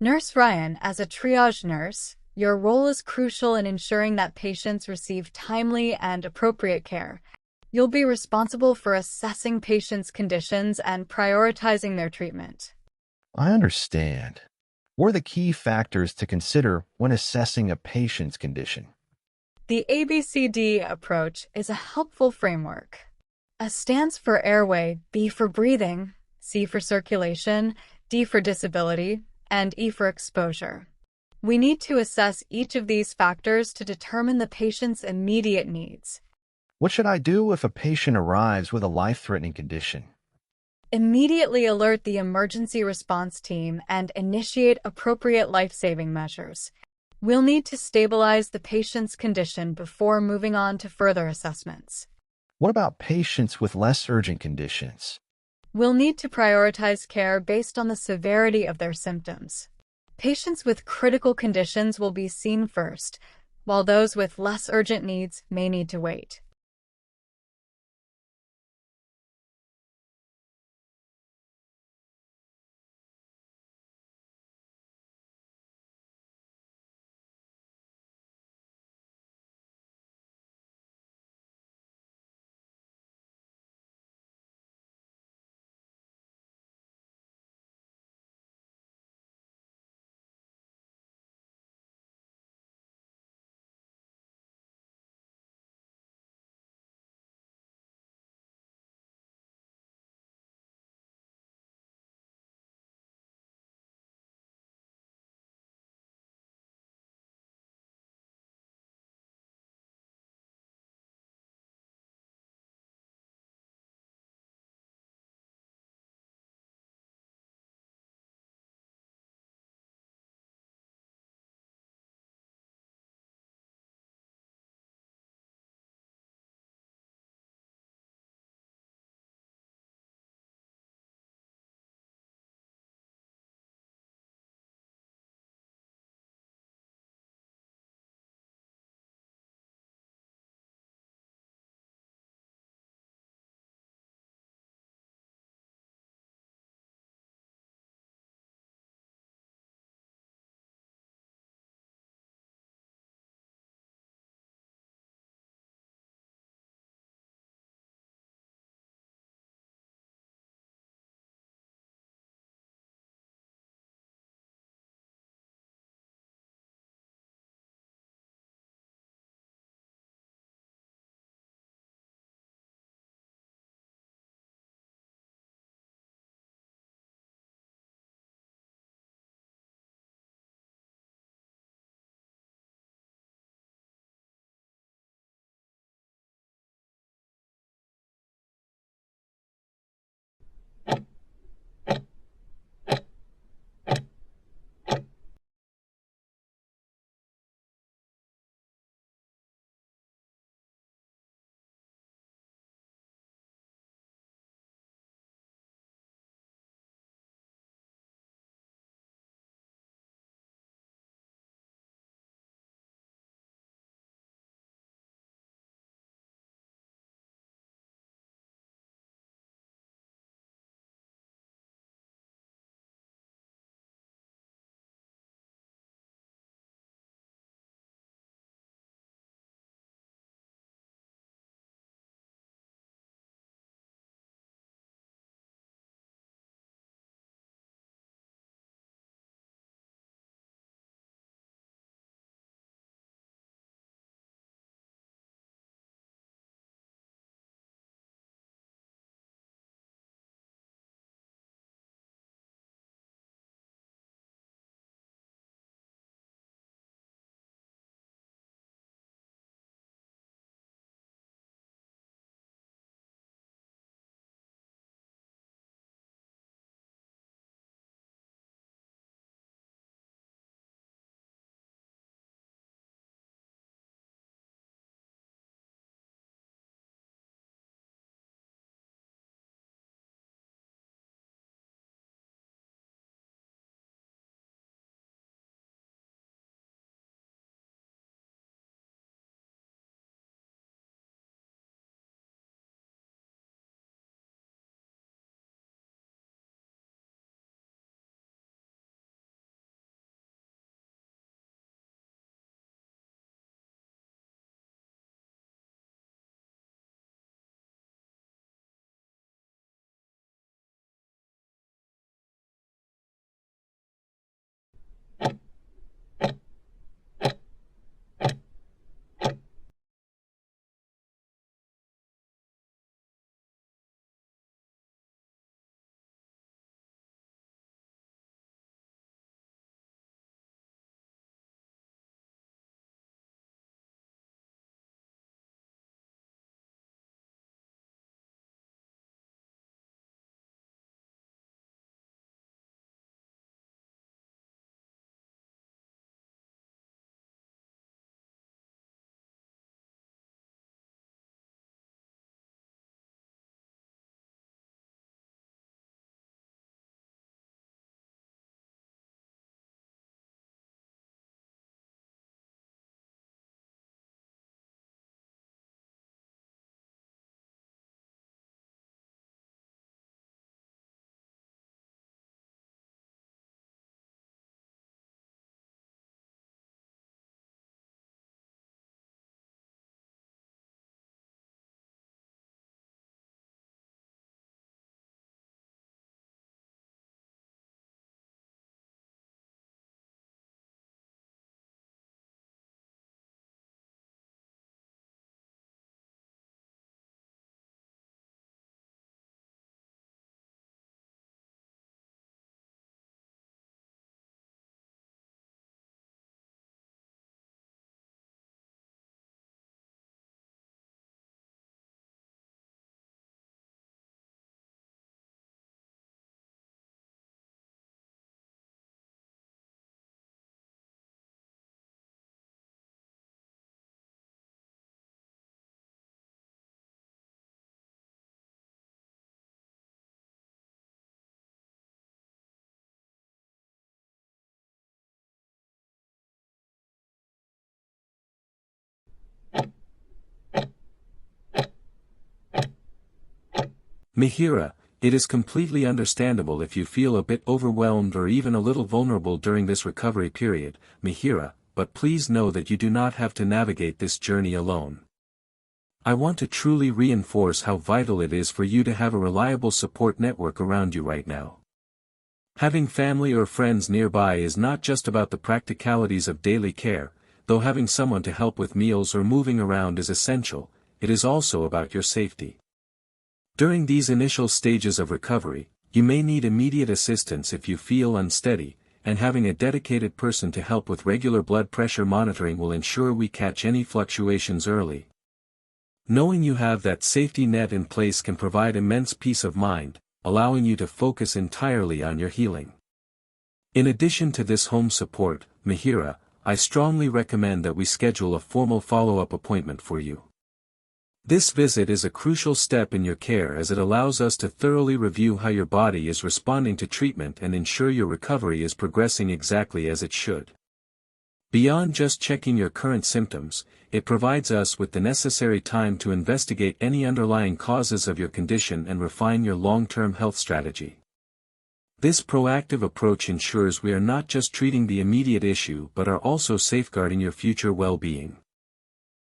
Nurse Ryan, as a triage nurse, your role is crucial in ensuring that patients receive timely and appropriate care. You'll be responsible for assessing patients' conditions and prioritizing their treatment. I understand. What are the key factors to consider when assessing a patient's condition? The ABCD approach is a helpful framework. A stands for airway, B for breathing, C for circulation, D for disability, and E for exposure. We need to assess each of these factors to determine the patient's immediate needs. What should I do if a patient arrives with a life-threatening condition? Immediately alert the emergency response team and initiate appropriate life-saving measures. We'll need to stabilize the patient's condition before moving on to further assessments. What about patients with less urgent conditions? We'll need to prioritize care based on the severity of their symptoms. Patients with critical conditions will be seen first, while those with less urgent needs may need to wait. MIHIRA, it is completely understandable if you feel a bit overwhelmed or even a little vulnerable during this recovery period, MIHIRA, but please know that you do not have to navigate this journey alone. I want to truly reinforce how vital it is for you to have a reliable support network around you right now. Having family or friends nearby is not just about the practicalities of daily care, though having someone to help with meals or moving around is essential, it is also about your safety. During these initial stages of recovery, you may need immediate assistance if you feel unsteady, and having a dedicated person to help with regular blood pressure monitoring will ensure we catch any fluctuations early. Knowing you have that safety net in place can provide immense peace of mind, allowing you to focus entirely on your healing. In addition to this home support, MIHIRA, I strongly recommend that we schedule a formal follow-up appointment for you. This visit is a crucial step in your care as it allows us to thoroughly review how your body is responding to treatment and ensure your recovery is progressing exactly as it should. Beyond just checking your current symptoms, it provides us with the necessary time to investigate any underlying causes of your condition and refine your long-term health strategy. This proactive approach ensures we are not just treating the immediate issue but are also safeguarding your future well-being.